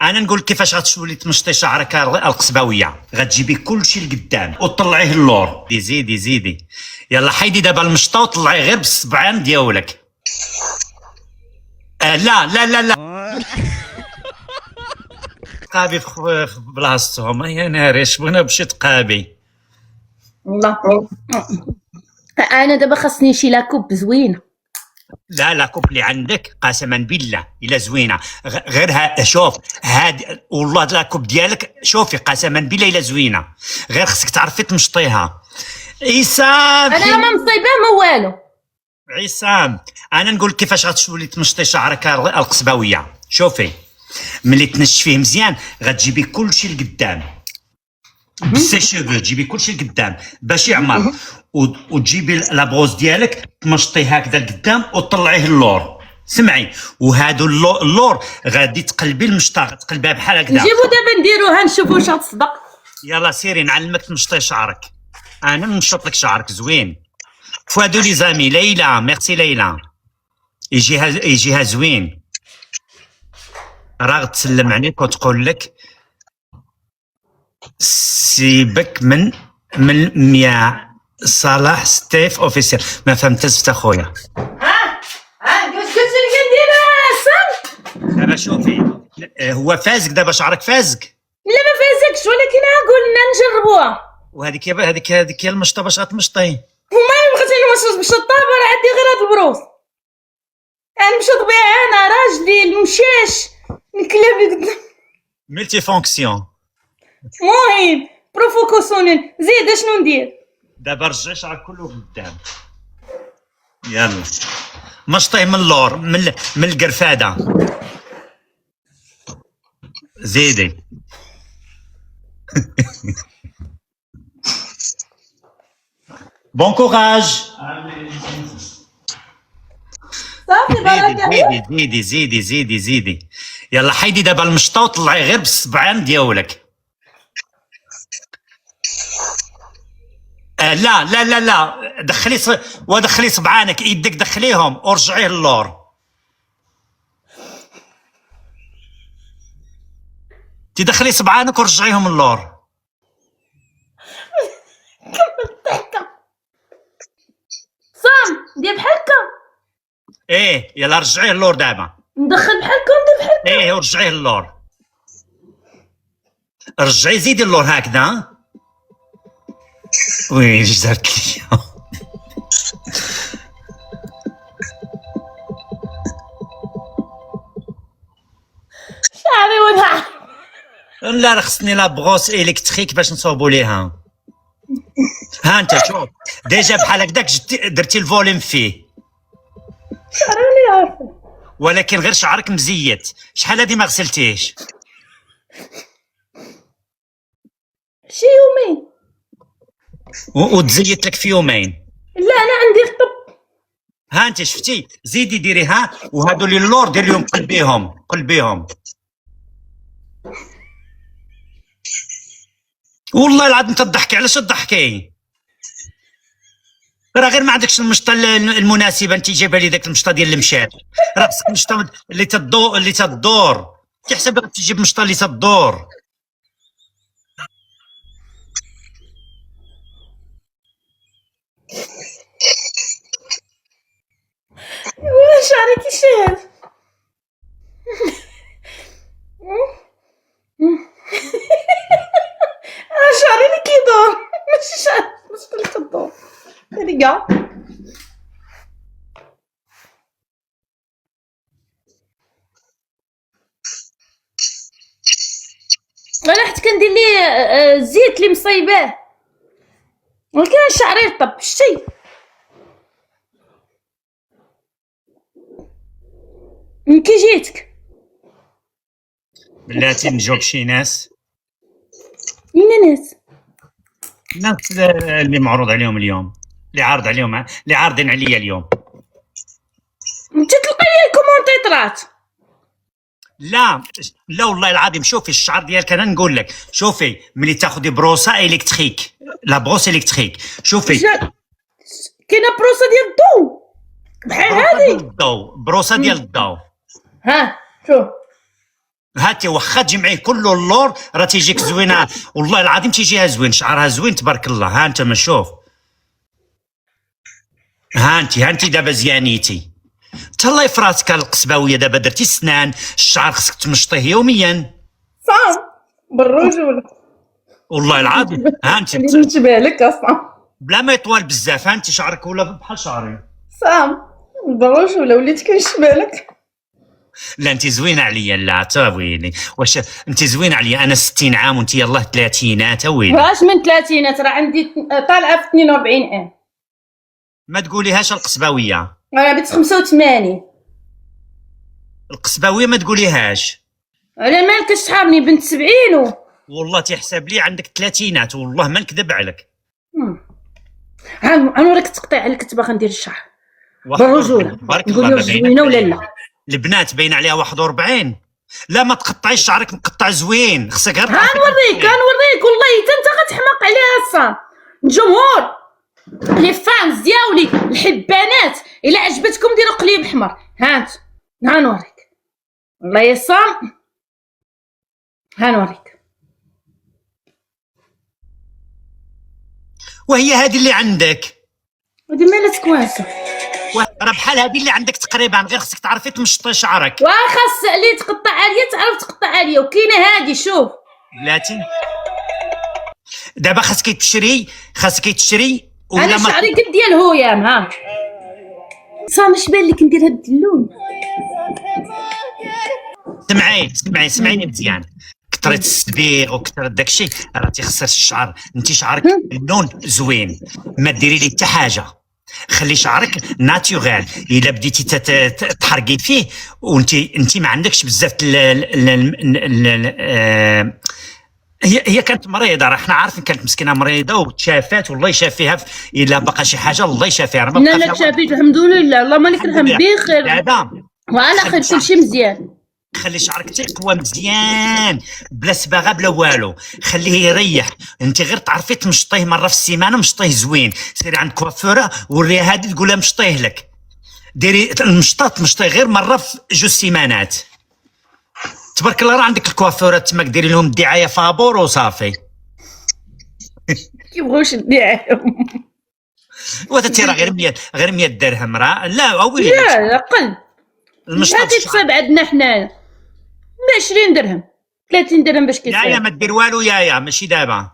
انا نقول كيفاش غتولي تمشطي شعرك القصباويه. غتجيبي كلشي لقدام وطلعيه اللور. زيدي زيدي. يلا حيدي دابا المشطه وطلعي غير بالصبعان ديالك. لا لا لا لا. قابي في بلاصتهم يا ناري. اش بغينا باش تقابي. والله انا دابا خاصني شي لاكوب زوينه. لا لا كوب اللي عندك قسما بالله الا زوينه. غير شوف هاد والله لا كوب ديالك. شوفي قسما بالله الا زوينه. غير خصك تعرفي تمشطيها. عصام انا ما مصيبه ما والو. عصام انا نقول كيفاش غتولي تمشطي شعرك القصباويه. شوفي ملي تنشفيه مزيان غتجيبي كلشي لقدام بالسيشوفو. تجيبي كلشي لقدام باش يعمر. وتجيبي لابغوز ديالك تمشطيه هكذا لقدام وتطلعيه اللور. سمعي. وهادو اللور غادي تقلبي المشطه تقلبيها بحال هكذا. نجيبو دابا نديروها نشوفو واش غتصدق. يلا سيري نعلمك تمشطي شعرك. انا نمشط لك شعرك زوين. فوادو لي زامي. ليلى ميرسي ليلى. يجيها زوين. راه غتسلم عليك وتقول لك سيبك من يا صلاح ستيف اوفيسيال. ما فهمت زفت اخويا. كيفاش قلت لي كندير عصام. دابا شوفي هو فازك دابا شعرك فازك. لا ما فازكش ولكن قلنا نجربوها. وهذيك هي المشطه باش غتمشطي. وما بغيت نمشط بالشطابه راه عندي غير هاد البروس. نمشط بها انا راجلي المشاش نكلب قدام. ملتي فونكسيون. المهم بروفوكاسيونيل. زيد اشنو ندير؟ دابا رجعي شعرك كله قدام. يلا مشطيه من اللور من القرفاده. زيدي. بون كوراج. صافي بركه. زيدي زيدي زيدي زيدي. يلا حيدي دابا المشطه وطلعي غير بالصبعان ديالك. لا لا لا لا. ودخلي صبعانك يدك دخليهم ورجعيه اللور. تدخلي صبعانك ورجعيهم اللور. صام دير بحال هكا. ايه يلا رجعيه اللور دابا. ندخل بحال هكا وندير بحال هكا. ايه ورجعيه اللور. رجعي زيدي اللور هكذا. وي اش درت لي. شعري ونعم. لا راه خصني لا بغوس الكتريك باش نصوبوا ليها. ها انت شوف ديجا بحال هكذاك درتي الفوليم فيه. شعري اللي عارفه. ولكن غير شعرك مزيت. شحال هادي ما غسلتيش؟ شي يومين. وتزيت لك في يومين. لا انا عندي خطب. ها انت شفتي زيدي ديريها. وهادو اللي اللور دير لهم قلبيهم. والله العظيم تضحكي. علاش تضحكي؟ راه غير ما عندكش المشطه المناسبه. انت جايبه لي داك المشطه ديال المشات. راه خصك المشطه اللي تدور. تحسب تجيب مشطه اللي تدور. شعري كيشاف. شعري اللي كيدور ماشي شعري اللي كدور. هادي كاع انا حيت كندير ليه الزيت اللي مصايباه ولكن شعري رطب. شتي من كي جيتك بلاتي نجاوب شي ناس. مين ناس؟ الناس اللي معروض عليهم اليوم. اللي عارضين عليا اليوم. انت تلقى لي الكومونتيطرات. لا لا والله العظيم. شوفي الشعر ديالك انا نقول لك. شوفي ملي تاخذي بروسه الكتريك. لا بروس الكتريك. شوفي كاينه بروسه ديال الضو بحال هادي. بروسه ديال الضو. ها شوف هاتي واخا تجمعيه كله اللور راه تيجيك زوينه، والله العظيم تيجيها زوين، شعرها زوين تبارك الله. ها انت ما شوف، ها انت دابا زيانيتي، تهلاي في راسك القصباويه. دابا درتي السنان، الشعر خصك تمشطيه يوميا. صام بالرجوله والله العظيم. ها انت اللي نتبع لك اصلا بلا ما يطول بزاف. ها انت شعرك ولا بحال شعري. صام بالرجوله وليت كنشبه لك. لا انت زوينه عليا. لا تاويلي واش انت زوينه عليا. انا 60 عام وانت يلاه 30 تاويلي. واش من 30 راه عندي طالعه في 42 عام. ما تقوليهاش القصباويه. انا بنت 85. القصباويه ما تقوليهاش. على مالك شحابني بنت 70 والله تيحسب لي عندك 30 والله ما نكذب عليك. غنوريك التقطيع اللي كنت باغا ندير الشعر واحد بالرجوله. بارك نقول الله. له ما بينك زوينه ولا لا؟ البنات باين عليها 41. لا ما تقطعيش شعرك، مقطع زوين. خصك غير غنوريك والله حتى انت غتحماق عليها الصان. الجمهور لي فانز ديالي الحبانات الا عجبتكم ديروا قليب احمر. هانت غنوريك والله يا صام. غنوريك. وهي هذه اللي عندك. ودي مالها تكوانسه. راه بحال هذه اللي عندك تقريبا، غير خصك تعرفي تمشطي شعرك. وخاص اللي تقطع عليا تعرف تقطع عليا. وكاينه هادي شوف بلاتي دابا خاصك تشري ولا انا شعري قد ديال هويام. ها صام اش بان لك ندير هاد اللون؟ سمعيني مزيان. كثرت السبيغ وكثرت داكشي راه تيخسر الشعر. انت شعرك اللون زوين، ما ديري ليه حتى حاجه. خلي شعرك ناتورال. الا بديتي تحرقي فيه وانت ما عندكش بزاف هي كانت مريضه، راه حنا عارفين كانت مسكينه مريضه وتشافات، والله يشافيها. الا بقى شي حاجه الله يشافيها. راه ما لا بقى لا تشافيت الحمد لله. اللهم لك الحمد بخير دابا وانا خير كلشي مزيان. خلي شعرك تيقوى مزيان بلا صباغه بلا والو. خليه يريح. انت غير تعرفي تمشطيه مره في السيمانه، مشطيه زوين. سيري عند كوافوره وريها هادي تقول لها مشطيه لك. ديري المشطات تمشطيه غير مره في 2 سيمانات. تبارك الله راه عندك الكوافورات تماك ديري لهم الدعايه فابور وصافي. كيبغيوش الدعايه. وهذا راه غير 100 درهم. راه لا ويلي لا اقل. المشطات هادي تصيب عندنا حنايا ب 20 درهم 30 درهم باش كيصير. يا ما دير والو يا ماشي دابا.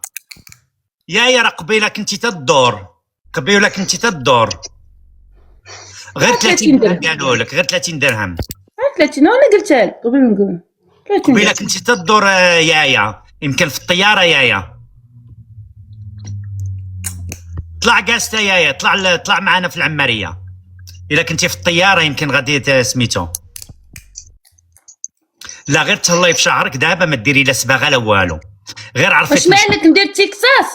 يا راه قبيله كنتي تدور. غير 30 درهم قالوا لك. غير 30 درهم. 30 انا قلتها لك قبل نقول 30 قبيله كنتي تدور يايا. يمكن في الطياره يايا. طلع قاسته يايا. طلع معنا في العماريه. الا كنتي في الطياره يمكن غادي سميتو. لا غير تهلاي في شعرك دابا. ما ديري لا صباغه لا والو. غير عرفي واش مالك ندير تكساس؟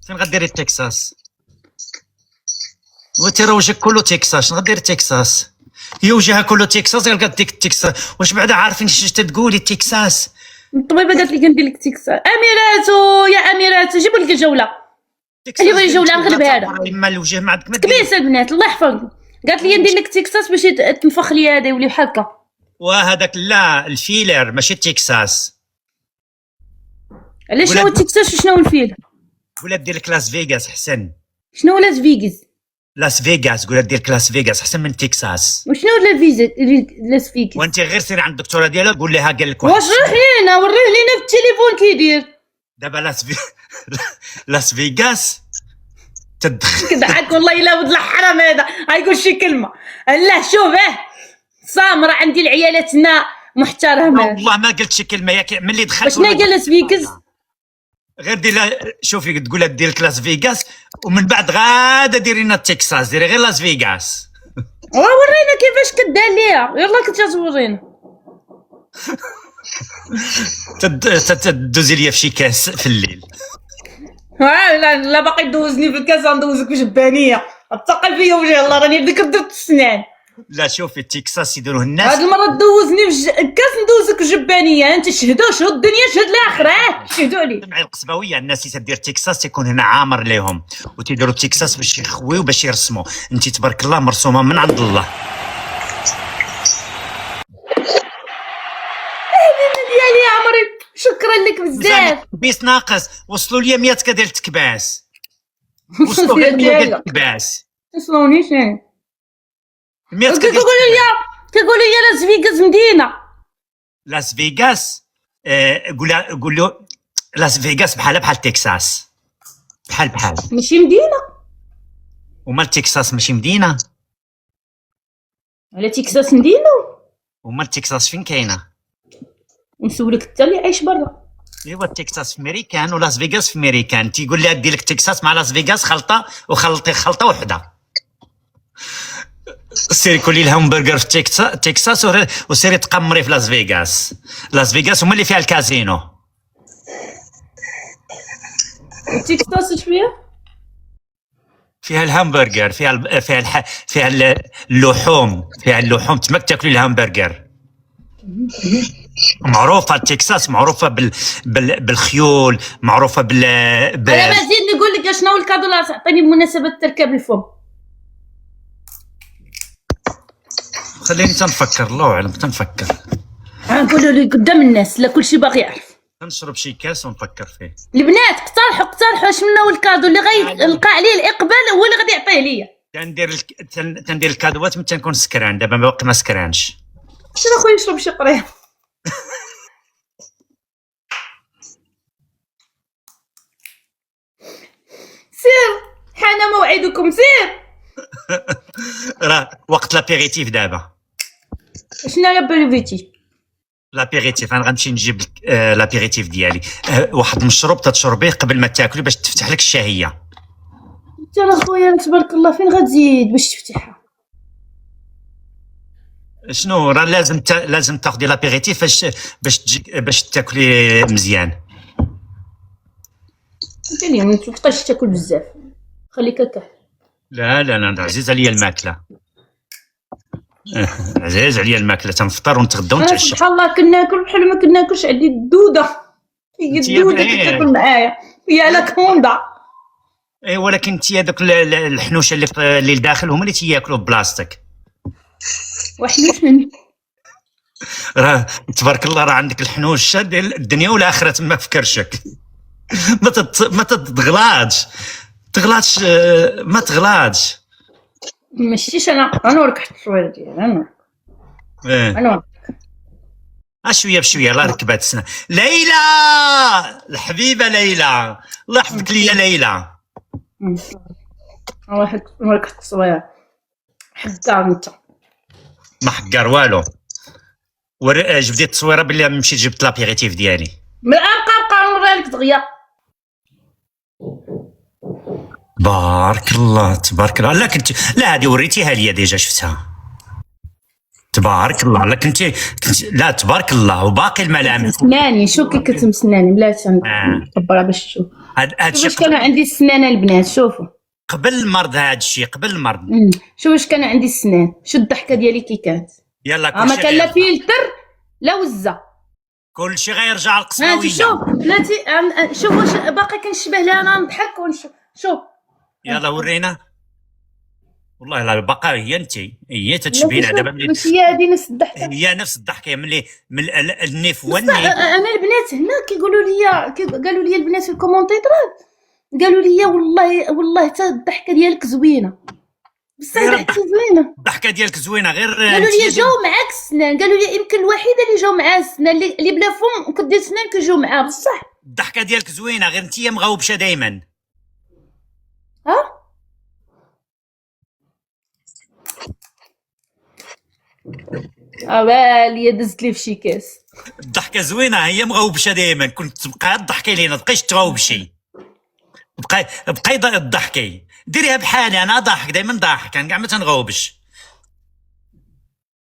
فين غديري التكساس؟ وترى وجهك كله تكساس. شنو غديري تكساس؟ هي وجهها كله تكساس. غير ديك التكساس. واش بعدا عارفين اش تقولي تكساس؟ الطبيبه قالت لي كندير لك تكساس. اميراتو يا اميراتو جيبوا لك الجوله. اللي بغى جوله نغلب هذا. اما الوجه ما عندك ما كبيسه البنات الله يحفظكم. قالت لي ندير لك تكساس باش تنفخ لي هذا يولي بحال هكا. وهذاك لا الفيلر ماشي التكساس. علاش شنو هو التكساس وشنو هو الفيل؟ ولا دير لك لاس فيغاس احسن. شنو هو لاس فيغاس؟ لاس فيغاس قول دير لك لاس فيغاس احسن من تكساس. وشنو لاس فيغاس؟ وانت غير سيري عند الدكتوره ديالها قول لها قال لك واش ريحينا وريه لينا في التليفون كيدير. دابا لاس فيغاس تدخل كضحك والله الا ولد الحرام هذا غايقول شي كلمه. لا شوف سامره عندي العيالاتنا محترمه. والله ما قلت شي كلمه ياك ملي دخلت. شنو قال لاس فيغاس؟ غير دير شوفي تقول لها دير لك لاس فيغاس ومن بعد غادا ديري لنا تكساس. ديري غير لاس فيغاس. ورينا كيفاش كدار ليها. يلا كنت تورينا. تدوزي ليا في شي كاس في الليل. لا باقي دوزني في الكاس غندوزك بجبانيه. اتقل فيا وجه الله راني بديك درت السنان. لا شوفي التكساس يديروه الناس. هاد المره دوزني في الكاس ندوزك جبانيه. انت شهدوا الدنيا شهد الاخره. شهدوا علي. مع القصباويه الناس اللي تدير تكساس تيكون هنا عامر ليهم وتيديروا التكساس باش يخويو باش يرسموا. انت تبارك الله مرسومه من عند الله. ديالي يا عمري، شكرا لك بزاف. بيس ناقص، وصلوا لي 100 ديال التكباس، وصلوا غير 100 ديال التكباس، تسلونيش يعني 100 ديال كيقولوا لي لاس فيغاس مدينه. لاس فيغاس. قول له لاس فيغاس بحال تكساس، بحال ماشي مدينه. ومال تكساس ماشي مدينه؟ على تكساس مدينه. ومال تكساس فين كاينه؟ نسولك انت اللي عايش برا. ايوا تكساس في ميريكان ولاس فيغاس في ميريكان. تيقول لي دير لك تكساس مع لاس فيغاس خلطه، وخلطي خلطه وحده. سيري كلي الهامبرغر في تكساس وسيري تقمري في لاس فيغاس. لاس فيغاس هما اللي فيها الكازينو. تكساس اش فيها؟ فيها الهامبرغر، فيها اللحوم، تماك تاكلي الهامبرغر. معروفه تكساس، معروفه بالخيول، معروفه انا ما زيد نقول لك شنو الكادو اللي تعطيني بمناسبه تركب الفم. خليني تنفكر، الله اعلم تنفكر. نقولوا لي قدام الناس، لا كلشي باغي يعرف. نشرب شي كاس ونفكر فيه. البنات اقترحوا شنو هو الكادو اللي غيلقى عليه الاقبال، هو اللي غادي يعطيه ليا. تندير الكادوات ملي تنكون سكران. دابا باقي ما سكرانش. شنو خويا نشرب شي قريه. سير حان موعدكم، سير. راه وقت لابيريتيف دابا. شنو لا بريفيتي؟ لابيريتيف انا غنمشي نجيب لابيريتيف ديالي. واحد المشروب تتشربيه قبل ما تاكلي باش تفتح لك الشهيه. انت راه خويا تبارك الله فين غتزيد باش تفتحها؟ شنو راه لازم تاخدي لابيريتيف باش تاكلي مزيان. انت اللي ما تبقاش تاكل بزاف، خليك هكا. لا عزيز عليا الماكله. عزيز عليا الماكله، تنفطر ونتغدى ونتعشى. سبحان الله كناكل بحال ما كناكلش. عندي الدوده، هي الدوده كتاكل معايا، يا لك هوندا. اي ولكن انت هذوك الحنوشه اللي لداخل هما اللي تياكلوا بلاستيك. وحنوش مني راه تبارك الله، راه عندك الحنوشه ديال الدنيا والاخره تما في كرشك. ما تغلطش ما تغلطش. ماشيش انا نورك حتى شويه ديال انا شويه بشويه. الله ركبات السنه. ليلى الحبيبه، ليلى الله يحفظك ليا ليلى. الله يحفظك حتى شويه. حقار انت ما حقار والو. جبدي التصويره بلي مشيت جبت لابيريتيف ديالي. من بقى نوريها لك دغيا. تبارك الله لا لا هذه وريتيها ليا ديجا شفتها. تبارك الله لا كنت لا تبارك الله. وباقي الملامح سناني، شوف كي كتم سناني بلاتي نكبرها باش تشوف. هادشي باش كان عندي السنان البنات، شوفوا قبل المرض. هادشي قبل المرض. شوف واش كان عندي السنان. شو الضحكه ديالي كي كانت. يلا ما كان لا فلتر لا وزه، كلشي غيرجع القصباويه. شوف بلاتي شوف واش باقي كنشبه لها. انا نضحك ونشوف. شوف يلا ورينا. والله لا باقا هي انت هي تتشبينا دابا. ماشي هي هذه نفس الضحكه. هي نفس الضحكه من النيف والنيف. انا البنات هنا كيقولوا لي، قالوا لي البنات في الكومونتيطرات، قالوا لي والله حتى الضحكه ديالك زوينه. بصح ضحكتي زوينه. الضحكه ديالك زوينه، غير قالوا لي جاو معاك السنان. قالوا لي يمكن الوحيده اللي جاو معاها السنان اللي بلا فم وكدير سنان كيجيو معاها. بصح الضحكه ديالك زوينه، غير انت مغوبشه دائما. بالي دزت لي في شي كاس. الضحكه زوينه، هي مغوبشه دائما. كنت تبقى تضحكي لينا، تبقايش تغوبشي. بقاي تضحكي. ديريها بحالي، انا ضاحك دائما ضاحك، انا كاع ما تنغوبش.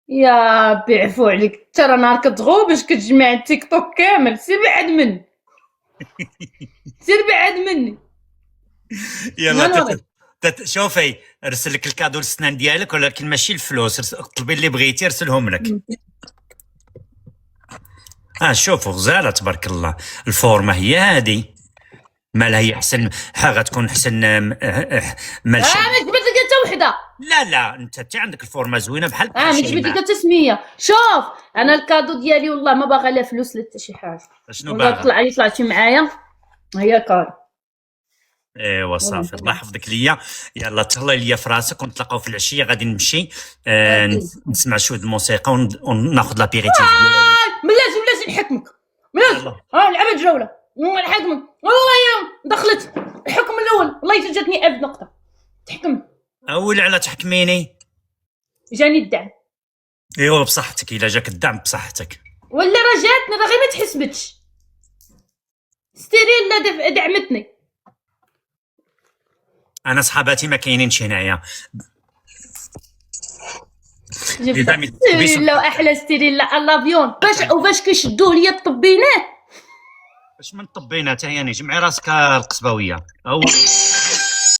يا بيعفو عليك، ترى نهار كتغوبش كتجمع التيك توك كامل. سير بعد مني سير بعد مني. يلا شوفي، ارسل لك الكادو للسنان ديالك، ولكن ماشي الفلوس. طلبي اللي بغيتي ارسلهم لك. شوفوا غزاله تبارك الله. الفورمه هي هذه، مالها هي احسن. غتكون احسن. ما جبت لك حتى وحده. لا لا، انت عندك الفورمه زوينه بحال ما تجبد لك التسميه. شوف انا الكادو ديالي والله ما باغا لا فلوس لا حتى شي حاجه. شنو والله باغا؟ طلعتي معايا هي كارو. ايوا صافي، الله يحفظك ليا. يلا تهلاي ليا في راسك، ونتلاقاو في العشيه. غادي نمشي نسمع شويه الموسيقى وناخذ لابيريتيف ديالي. بلاتي نحكمك. بلاتي لعبت جوله نحكمك والله يا دخلت الحكم الاول والله جاتني 1000 نقطه. تحكم. اول على تحكميني. جاني الدعم. ايوا بصحتك، الا جاك الدعم بصحتك. ولا راه جاتني راه غير ما تحسبتش. ستيريلا دعمتني. انا صحاباتي ما كاينينش هنايا. جبت ستيريلا واحلى ستيريلا الافيون. باش كيشدوه ليا الطبينات. باش من طبينا حتى يعني جمعي راسك القصباويه.